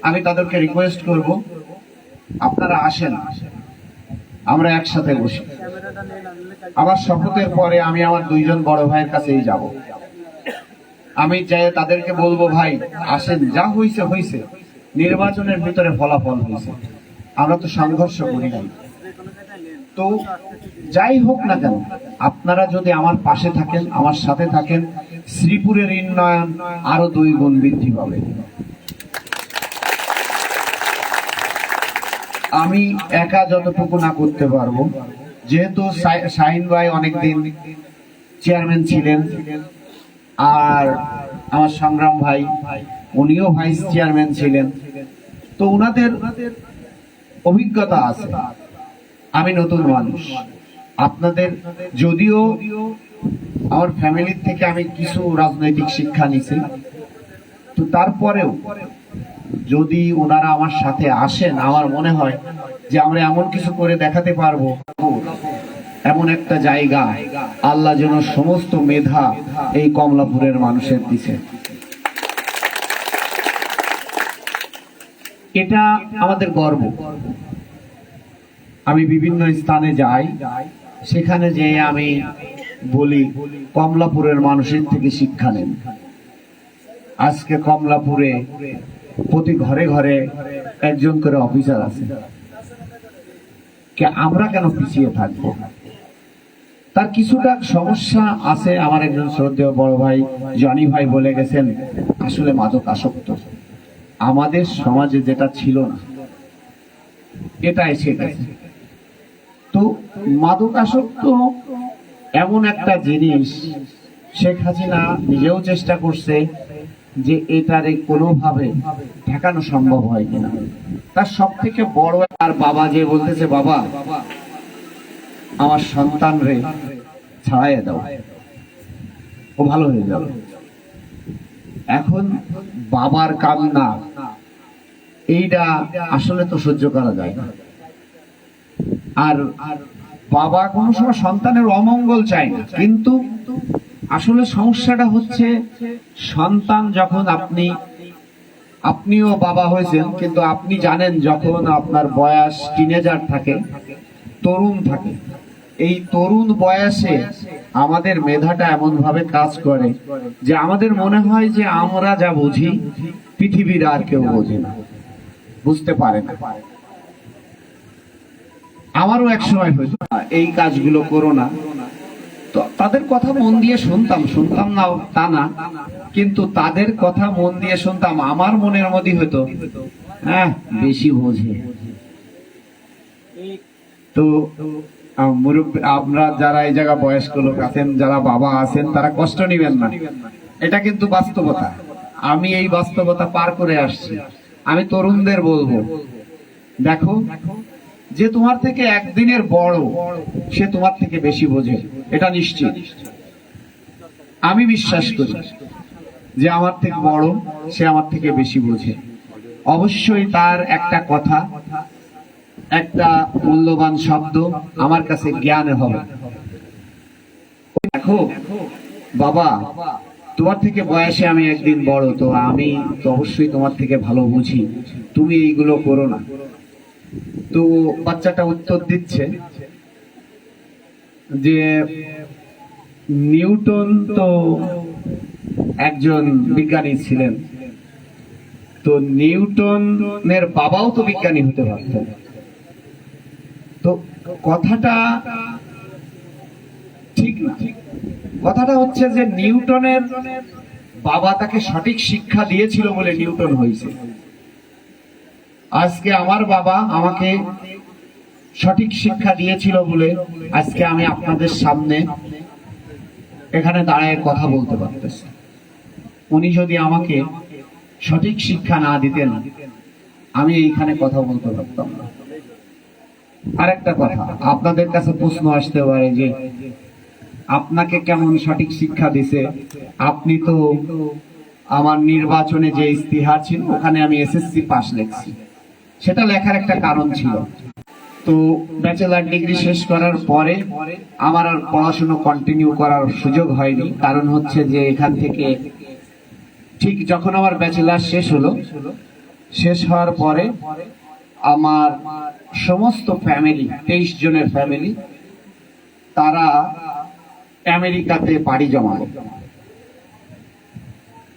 আমি তাদেরকে রিকোয়েস্ট করব, আপনারা আসেন, আমরা একসাথে বসি। আমার শপথের পরে আমি আমার 2 জন বড় ভাইয়ের কাছেই যাব। আমি চাই তাদেরকে বলবো, ভাই আসেন, যা হয়েছে হয়েছে, নির্বাচনের ভিতরে ফলাফল হয়েছে, আমরা তো সংঘর্ষ করি নাই। তো যাই হোক না কেন, আপনারা যদি আমার পাশে থাকেন, আমার সাথে থাকেন, শ্রীপুরের উন্নয়ন আরো 2 গুণ বৃদ্ধি পাবে। আমি একা যতটুকু না করতে পারবো, যেহেতু শাহিন ভাই অনেকদিন চেয়ারম্যান ছিলেন, আর আমার সংগ্রাম ভাই উনিও ভাইস চেয়ারম্যান ছিলেন, তো ওনাদের অভিজ্ঞতা আছে। আমি নতুন মানুষ, আপনাদের যদিও আমার ফ্যামিলির থেকে আমি কিছু রাজনৈতিক শিক্ষা নিছি, তো তারপরেও যদি ওনারা আমার সাথে আসেন, আমার মনে হয় যে আমরা এমন কিছু করে দেখাতে পারবো এমন একটা জায়গা আল্লাহ যেন সমস্ত মেধা এই কমলাপুরের মানুষের দিছে। এটা আমাদের গর্ব। আমি বিভিন্ন স্থানে যাই, সেখানে যেয়ে আমি বলি কমলাপুরের মানুষের থেকে শিক্ষা নেন। আজকে কমলাপুরে প্রতি ঘরে ঘরে একজন করে অফিসার আছে। আমরা কেন পিছিয়ে থাকবো? তার কিছুটা সমস্যা আছে। আমার একজন শ্রদ্ধেয় বড় ভাই জনি ভাই বলে গেছেন, আসলে মাদক আসক্ত আমাদের সমাজে যেটা ছিল না এটা এসে গেছে। তো মাদক আসক্ত এমন একটা জিনিস, শেখ হাসিনা নিজেও চেষ্টা করছে যে এটারে কোনোভাবে ঠেকানো সম্ভব হয় কিনা। তার সব থেকে বড় আর বাবা যে বলতেছে, বাবা আমার সন্তান রে ছাড়াইয়া দাও, ও ভালো হয়ে যাবে। এখন বাবার কান্না এইটা আসলে তো সহ্য করা যায় না। আর বাবা কোনো সময় সন্তানের অমঙ্গল চায় না, কিন্তু আসলে সমস্যাটা হচ্ছে সন্তান যখন আপনিও বাবা হয়েছেন, কিন্তু আপনি জানেন যখন আপনার বয়স টিনেজার থাকে, তরুণ থাকে, এই তরুণ বয়সে আমাদের মেধাটা এমন ভাবে কাজ করে যে আমাদের মনে হয় যে আমরা যা বুঝি পৃথিবীর আর কেউ বোঝে না, বুঝতে পারে না। আমারও এক সময় হয়েছে এই কাজগুলো করো না, তো তাদের কথা মন দিয়ে শুনতাম না তা না, কিন্তু তাদের কথা মন দিয়ে শুনতাম। আমার মনের মধ্যে হতো হ্যাঁ বেশি বোঝে। তো মুরব্বী, আমরা যারা এই জায়গা বয়স্ক লোক আছেন, যারা বাবা আছেন, তারা কষ্ট নিবেন না, এটা কিন্তু বাস্তবতা। আমি এই বাস্তবতা পার করে আসছি। আমি তরুণদের বলবো, দেখো যে তোমার থেকে একদিনের বড় সে তোমার থেকে বেশি বোঝে, এটা নিশ্চিত। আমি বিশ্বাস করি যে আমার থেকে বড় সে আমার থেকে বেশি বোঝে। অবশ্যই তার একটা কথা, একটা মূল্যবান শব্দ আমার কাছে জ্ঞান হবে। দেখো বাবা, তোমার থেকে বয়সে আমি একদিন বড়, তো আমি তো অবশ্যই তোমার থেকে ভালো বুঝি, তুমি এইগুলো করো না। তো বাচ্চাটা উত্তর দিচ্ছে যে নিউটন তো একজন বিজ্ঞানী ছিলেন, তো নিউটনের বাবাও তো বিজ্ঞানী হতে পারতেন। তো কথাটা ঠিক না। কথাটা হচ্ছে যে নিউটনের বাবা তাকে সঠিক শিক্ষা দিয়েছিল বলে নিউটন হয়েছে। আজকে আমার বাবা আমাকে সঠিক শিক্ষা দিয়েছিল বলে আজকে আমি আপনাদের সামনে এখানে দাঁড়িয়ে কথা বলতে পারতেছি। উনি যদি আমাকে সঠিক শিক্ষা না দিতেন আমি এইখানে কথা বলতে পারতাম না। আরেকটা কথা, আপনাদের কাছে প্রশ্ন আসতে পারে যে আপনাকে কেমন সঠিক শিক্ষা দিছে? আপনি তো আমার নির্বাচনে যে ইস্তিহার ছিল ওখানে আমি এসএসসি পাস লিখছি, সেটা লেখার একটা কারণ ছিল। তো ব্যাচেলার ডিগ্রি শেষ করার পরে আমার আর পড়াশোনা কন্টিনিউ করার সুযোগ হয়নি। কারণ হচ্ছে যে এখান থেকে ঠিক যখন আমার ব্যাচেলার শেষ হলো, শেষ হওয়ার পরে আমার সমস্ত ফ্যামিলি, 23 জনের ফ্যামিলি, তারা আমেরিকাতে পাড়ি জমালো।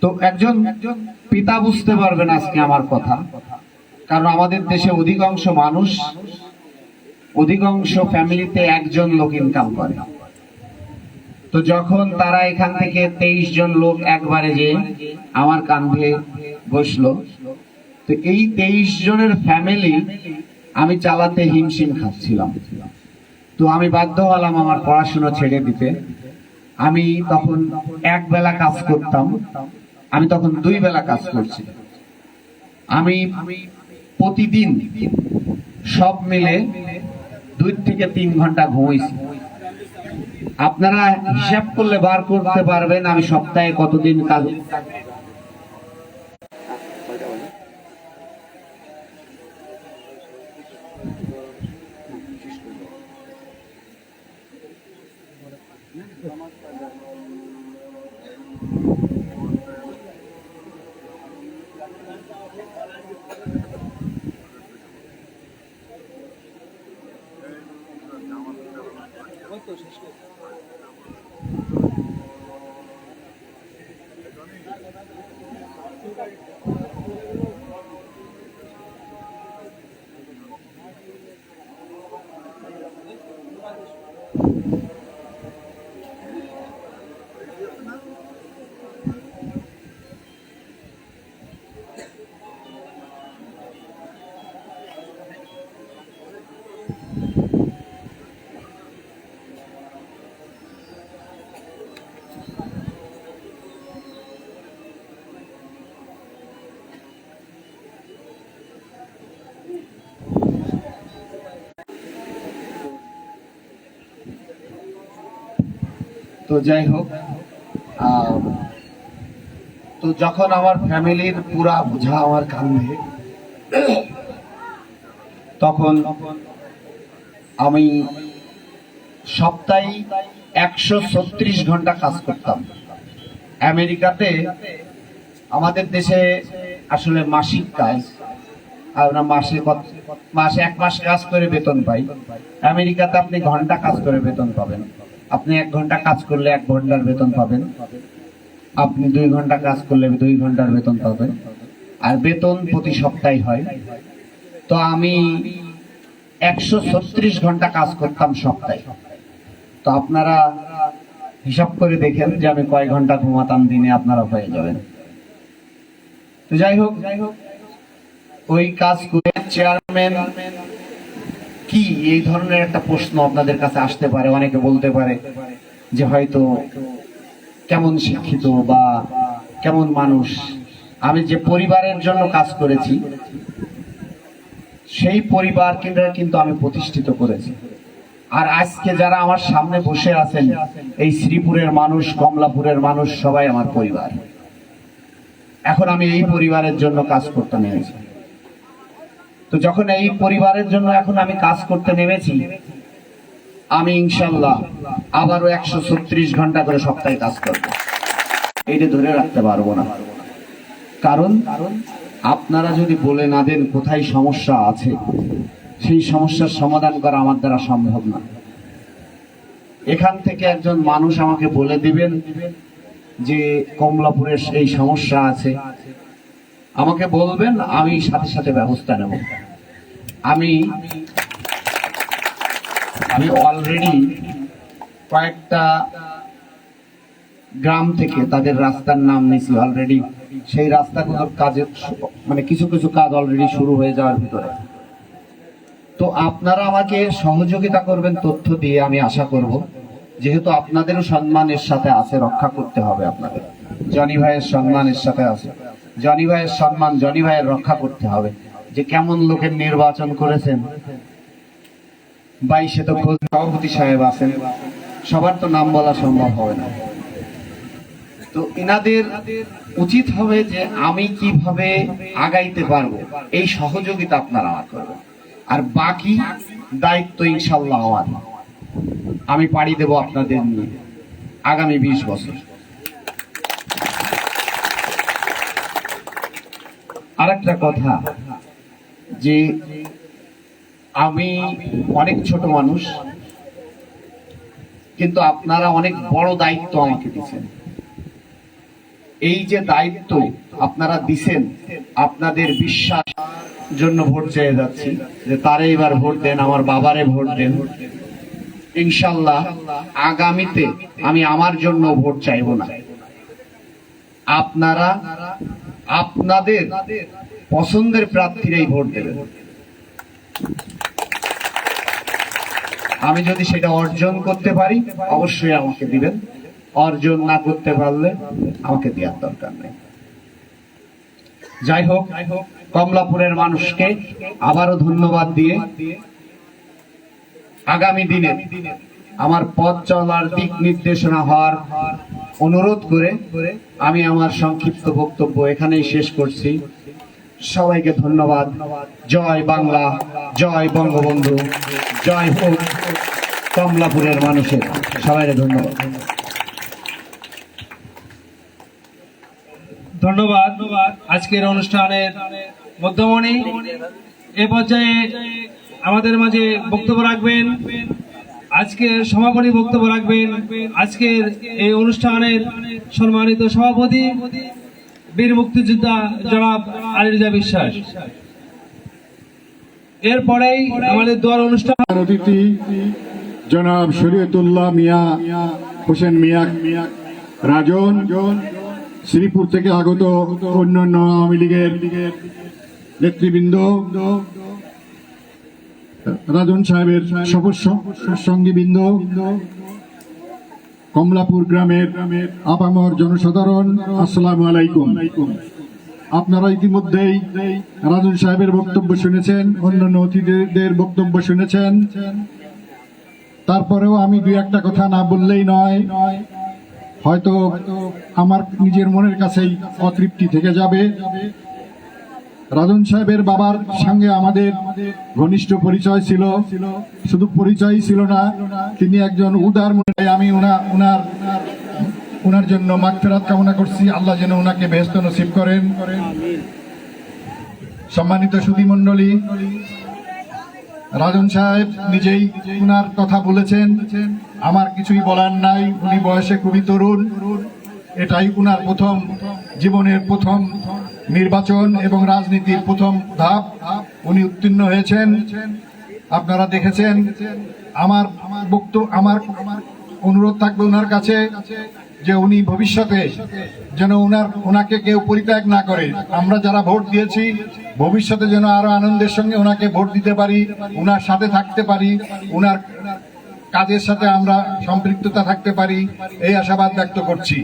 তো একজন পিতা বুঝতে পারবেন আজকে আমার কথা, কারণ আমাদের দেশে অধিকাংশ ফ্যামিলিতে একজন লোক ইনকাম করে। তো যখন তারা এখান থেকে 23 জন লোক একবারে যে আমার কাঁধে বসলো, তো এই 23 জনের ফ্যামিলি আমি চালাতে হিমশিম খাচ্ছিলাম। তো আমি বাধ্য হলাম আমার পড়াশোনা ছেড়ে দিতে। আমি তখন এক বেলা কাজ করতাম, আমি তখন 2 বেলা কাজ করছি। আমি প্রতিদিন সব মিলে 2 থেকে 3 ঘন্টা ঘুমাইছি। আপনারা হিসাব করলে বার করতে পারবেন আমি সপ্তাহে কতদিন কাজ। তো যাই হোক, তো যখন আমার ফ্যামিলির পুরা বোঝা আমার কাঁধে, তখন আমি সপ্তাহে 136 ঘন্টা কাজ করতাম। আমেরিকাতে আমাদের দেশে আসলে মাসিক কাজ, আমরা মাসে 1 মাস কাজ করে বেতন পাই। আমেরিকাতে আপনি ঘন্টা কাজ করে বেতন পাবেন। আপনি 1 ঘন্টা কাজ করলে 1 ঘন্টার বেতন পাবেন, আপনি 2 ঘন্টা কাজ করলে 2 ঘন্টার বেতন পাবেন, আর বেতন প্রতি সপ্তাহে হয়। তো আমি 136 ঘন্টা কাজ করতাম সপ্তাহে। তো আপনারা হিসাব করে দেখেন যে আমি কয় ঘন্টা ঘুমাতাম দিনে, আপনারা হয়ে যাবেন। তো যাই হোক, ওই কাজ করে চেয়ারম্যান কি, এই ধরনের একটা প্রশ্ন আপনাদের কাছে আসতে পারে। অনেকে বলতে পারে যে হয়তো কেমন শিক্ষিত বা কেমন মানুষ। আমি যে পরিবারের জন্য কাজ করেছি, সেই পরিবার কিন্তু আমি প্রতিষ্ঠিত করেছি। আর আজকে যারা আমার সামনে বসে আছেন, এই শ্রীপুরের মানুষ, কমলাপুরের মানুষ, সবাই আমার পরিবার। এখন আমি এই পরিবারের জন্য কাজ করতে নেমেছি। তো যখন এই পরিবারের জন্য এখন আমি কাজ করতে নেমেছি, আমি ইনশাল্লাহ আবারও 136 ঘন্টা করে সপ্তাহে কাজ করব। এটা ধরে রাখতে পারবো না, কারণ আপনারা যদি বলে না দেন কোথায় সমস্যা আছে, সেই সমস্যার সমাধান করা আমার দ্বারা সম্ভব না। এখান থেকে একজন মানুষ আমাকে বলে দিবেন যে কমলাপুরের এই সমস্যা আছে, আমাকে বলবেন, আমি সাথে সাথে ব্যবস্থা নেব। আমি অলরেডি কয়েকটা গ্রাম থেকে তাদের রাস্তার নাম নিয়েছি অলরেডি। সেই রাস্তাগুলোর কাজের মানে কিছু কিছু কাজ অলরেডি শুরু হয়ে যাওয়ার ভিতরে। তো আপনারা আমাকে সহযোগিতা করবেন তথ্য দিয়ে, আমি আশা করব। যেহেতু আপনাদেরও সম্মানের সাথে আছে, রক্ষা করতে হবে আপনাদের। জনি ভাইয়ের সম্মানের সাথে আছে, জনি ভাইয়ের সম্মান, জনি ভাইয়ের রক্ষা করতে হবে। যে কেমন লোকের নির্বাচন করেছেন, 22-এ তো খোঁজ সভাপতি সাহেব আছেন, সবার তো নাম বলা সম্ভব হবে না। তো ইনাদের উচিত হবে যে আমি কিভাবে আগাইতে পারবো, এই সহযোগিতা আপনারা আমার করবেন। আর বাকি দায়িত্ব ইনশাল্লাহ আমার, আমি পাড়ি দেব আপনাদের নিয়ে আগামী 20 বছর। আরেকটা কথা, যে আমি অনেক ছোট মানুষ, কিন্তু আপনারা অনেক বড় দায়িত্ব আমাকে দিয়েছেন। এই যে দায়িত্ব আপনারা দিছেন, আপনাদের বিশ্বাস জন্য ভোট চেয়ে যাচ্ছি যে তারে এবার ভোট দেন, আমার বাবারে ভোট দেন। ইনশাল্লাহ আগামীতে আমি আমার জন্য ভোট চাইব না, আপনারা আপনাদের পছন্দের প্রার্থীরাই ভোট দেবেন। আমি যদি সেটা অর্জন করতে পারি অবশ্যই আমাকে দিবেন, অর্জন না করতে পারলে আমাকে দেওয়ার দরকার নেই। যাই হোক, কমলাপুরের মানুষকে আবারও ধন্যবাদ দিয়ে আগামী দিনে আমার পথ চলার দিক নির্দেশনা হওয়ার অনুরোধ করে আমি আমার সংক্ষিপ্ত বক্তব্য এখানেই শেষ করছি। সবাইকে ধন্যবাদ। জয় বাংলা, জয় বঙ্গবন্ধু, জয় হোক কমলাপুরের মানুষের। সবাইকে ধন্যবাদ। ধন্যবাদ। আজকের অনুষ্ঠানের মধ্যমণি এ পর্যায়ে আমাদের মাঝে বক্তব্য রাখবেন আজকে সমাপনী বক্তব্য রাখবেন আজকের এই অনুষ্ঠানের সম্মানিত সভাপতি বীর মুক্তিযোদ্ধা জনাব আলী রেজা বিশ্বাস। এরপরেই আমাদের দোয়ার অনুষ্ঠান অতিথি জনাব শরীয়তুল্লাহ মিয়া হোসেন মিয়া রাজন, শ্রীপুর থেকে আগত অন্যান্য আওয়ামী লীগের নেতৃবৃন্দ, রাজন সাহেবের সঙ্গীবৃন্দ, কমলাপুর গ্রামের আপামর জনসাধারণ, আসসালামু আলাইকুম। আপনারা ইতিমধ্যেই রাজন সাহেবের বক্তব্য শুনেছেন, অন্যান্য অতিথিদের বক্তব্য শুনেছেন। তারপরেও আমি দুই একটা কথা না বললেই নয়, হয়তো আমার নিজের মনের কাছেই অতৃপ্তি থেকে যাবে। রাজন সাহেবের বাবার সঙ্গে আমাদের ঘনিষ্ঠ পরিচয় ছিল, শুধু পরিচয়ই ছিল না, তিনি একজন উদার মনে। আমি ওনার জন্য মাগফিরাত কামনা করছি, আল্লাহ যেন ওনাকে বেহেশত নসিব করেন। সম্মানিত সুধী মণ্ডলী, রাজন সাহেব নিজেই ওনার কথা বলেছেন, আমার কিছুই বলার নাই। উনি বয়সে খুবই তরুণ, এটাই ওনার প্রথম জীবনের প্রথম নির্বাচন এবং রাজনীতির প্রথম ধাপ উনি উত্তীর্ণ হয়েছেন। আপনারা দেখেছেন। আমার অনুরোধ থাকবে ওনার কাছে যে উনি ভবিষ্যতে যেন ওনাকে কেউ পরিত্যাগ না করে। আমরা যারা ভোট দিয়েছি ভবিষ্যতে যেন আরো আনন্দের সঙ্গে ওনাকে ভোট দিতে পারি, ওনার সাথে থাকতে পারি, ওনার কাজের সাথে আমরা সম্পৃক্ততা থাকতে পারি, এই আশাবাদ ব্যক্ত করছি।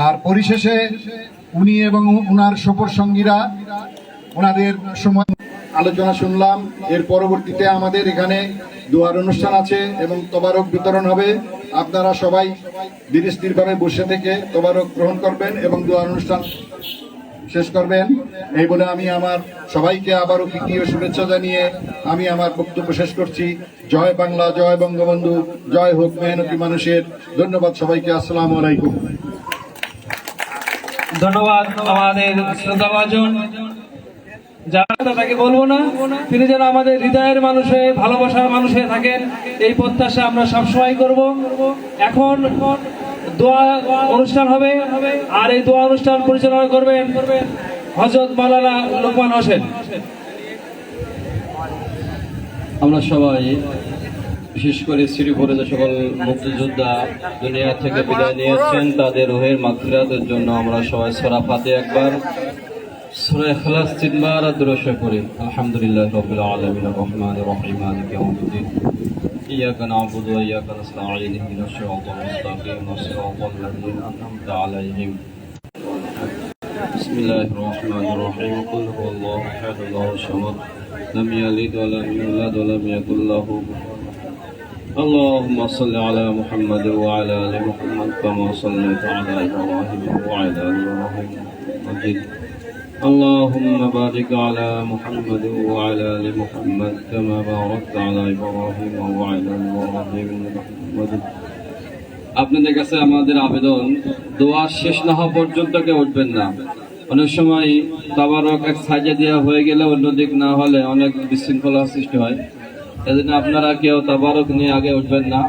আর পরিশেষে উনি এবং ওনার সফর সঙ্গীরা ওনাদের সময় আলোচনা শুনলাম। এর পরবর্তীতে আমাদের এখানে দোয়ার অনুষ্ঠান আছে এবং তবারক বিতরণ হবে। আপনারা সবাই ধীরস্থিরভাবে বসে থেকে তবারক গ্রহণ করবেন এবং দোয়ার অনুষ্ঠান শেষ করবেন। এই বলে আমি আমার সবাইকে আবারও প্রীতীয় শুভেচ্ছা জানিয়ে আমি আমার বক্তব্য শেষ করছি। জয় বাংলা, জয় বঙ্গবন্ধু, জয় হোক মেহনতি মানুষের। ধন্যবাদ সবাইকে। আসসালামু আলাইকুম। ধন্যবাদ আমাদের শ্রদ্ধাভাজন, যারা তাকে বলবো না, তিনি যেন আমাদের হৃদয়ের মানুষে, ভালোবাসার মানুষে থাকেন, এই প্রত্যাশা আমরা সবসময় করব। এখন দোয়া অনুষ্ঠান হবে, আর এই দোয়া অনুষ্ঠান পরিচালনা করবেন হযরত মাওলানা লোকমান হোসেন। আমরা সবাই, বিশেষ করে শ্রীপুরে যে সকল মুক্তিযোদ্ধা দুনিয়া থেকে বিদায় নিয়েছেন, তাদের রুহের মাগফিরাতের জন্য আমরা সবাই সূরা ফাতিহা একবার, সূরা ইখলাস তিনবার দরুদ পড়ি। আলহামদুলিল্লাহি রাব্বিল আলামিন, আর রহমানির রহিম, মালিকি ইয়াউমিদ্দিন, ইয়াকা না'বুদু ওয়া ইয়াকা নাস্তাঈন, ইহদিনাস সিরাতাল মুস্তাকিম, সিরাতাল লাযীনা আন'আমতা আলাইহিম। বিসমিল্লাহির রহমানির রহিম। কুল হুয়াল্লাহু আহাদ, আল্লাহু সামাদ, লাম ইয়ালিদ ওয়া লাম ইউলাদ ওয়া লাম ইয়াকুল লাহু اللهم صل على محمد وعلى ال محمد كما صليت على ابراهيم وعلى ال ابراهيم مجيد. اللهم بارك على محمد وعلى ال محمد كما باركت على ابراهيم وعلى ال ابراهيم مجيد. আপনাদের কাছে আমাদের আবেদন, দোয়া শেষ না হওয়া পর্যন্ত কেউ উঠবেন না। অনেক সময় তাবারক এক সাইজে দেওয়া হয়ে গেলে অন্যদিক না হলে অনেক বিশৃঙ্খলা সৃষ্টি হয়। এজন্য আপনারা কেউ তাবারক নিয়ে আগে উঠবেন না।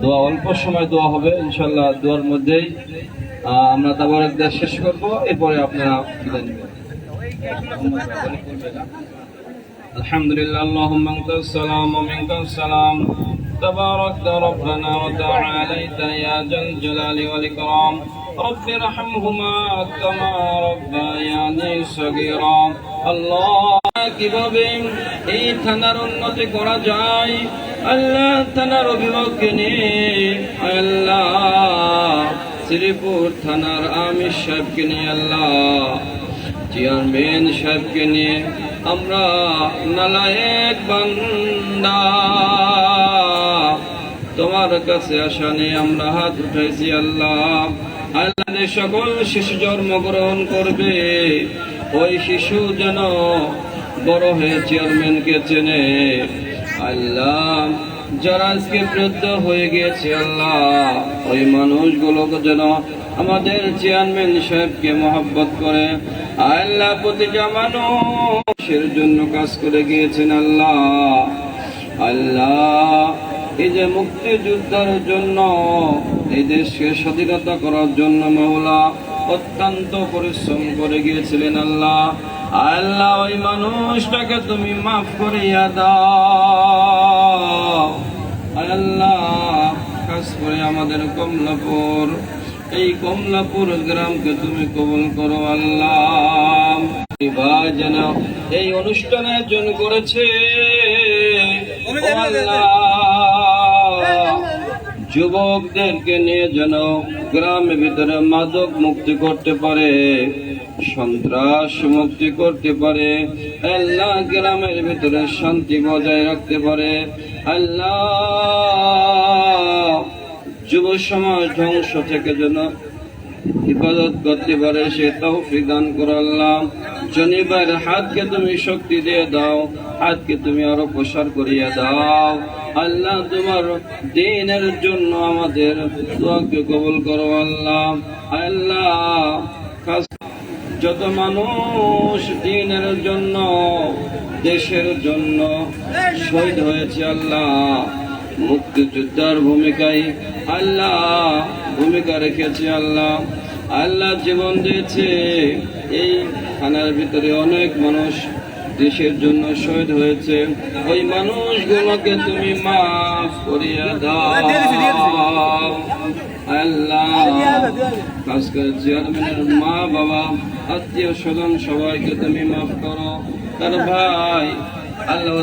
দোয়া অল্প সময় দোয়া হবে, ইনশাআল্লাহ দোয়ার মধ্যেই আমরা তাবারক দেওয়া শেষ করব, এরপরে আপনারা বিদায় নেবেন। আলহামদুলিল্লাহ, আল্লাহুম্মা আনতাস সালাম ওয়া মিনকাস সালাম, তাবারাকতা রব্বানা ওয়া তাআলাইতা ইয়া জাল জালালি ওয়াল ইকরাম। রব্বি রহমহুমা কামা রাব্বায়ানি সগীরা। আল্লাহ, কিভাবে এই থানার উন্নতি করা যায়, আল্লাহ থানার অভিভাবককে নিয়ে, আল্লাহ শ্রীপুর থানার আমির সাহেবকে নিয়ে, আল্লাহ চেয়ারম্যান সাহেবকে নিয়ে আমরা নালায়েক বান্দা তোমার কাছে আশা নিয়ে আমরা হাত উঠাইছি। আল্লাহ, আল্লাহ সকল শিশু জন্মগ্রহণ করবে, ওই শিশু যেন বড় হয়ে চেয়ারম্যানকে চেনে। আল্লাহ, যারা আজকে বৃদ্ধ হয়ে গিয়েছে, আল্লাহ ওই মানুষগুলোকে যেন আমাদের চেয়ারম্যান সাহেবকে মহব্বত করে। আল্লাহ, প্রতিটা মানুষের জন্য কাজ করে গিয়েছেন। আল্লাহ, আল্লাহ এই যে মুক্তিযুদ্ধের জন্য, এই দেশকে স্বাধীনতা করার জন্য মাওলা অত্যন্ত পরিশ্রম করে গিয়েছিলেন। আল্লাহ আল্লাহ ওই মানুষটাকে তুমি মাফ করিয়া দাও। আল্লাহ খাস করে আমাদের কমলাপুর, এই কমলাপুর গ্রামকে তুমি কবুল করো আল্লাহ। ভাই যেন এই অনুষ্ঠানে আয়োজন করেছে ও আল্লাহ, যুবকদেরকে নিয়ে যেন গ্রামের ভিতরে মাদক মুক্তি করতে পারে, সন্ত্রাস মুক্তি করতে পারে, আল্লাহ গ্রামের ভিতরে শান্তি বজায় রাখতে পারে। আল্লাহ যুব সমাজ ধ্বংস থেকে যেন হিফাজত করতে পারে, সে তৌফিক দান করো আল্লাহ। জনিবার হাতকে তুমি শক্তি দিয়ে দাও, হাতকে তুমি আরো প্রসার করিয়া দাও আল্লাহ। তোমার দ্বীনের জন্য আমাদের দোয়াকে কবুল করো আল্লাহ। আল্লাহ যত মানুষ দ্বীনের জন্য, দেশের জন্য শহীদ হয়েছে আল্লাহ, মুক্তিযোদ্ধার ভূমিকায় আল্লাহ ভূমিকা রেখেছে আল্লাহ। আল্লাহ জীবন দিয়েছে, এই থানার ভিতরে অনেক মানুষ দেশের জন্য শহীদ হয়েছে, ওই মানুষগুলোকে তুমি মাফ করিয়া দাও আল্লাহ। খাস করে চেয়ারম্যানের মা বাবা আত্মীয় স্বজন সবাইকে তুমি মাফ করো। তার ভাই আল্লাহ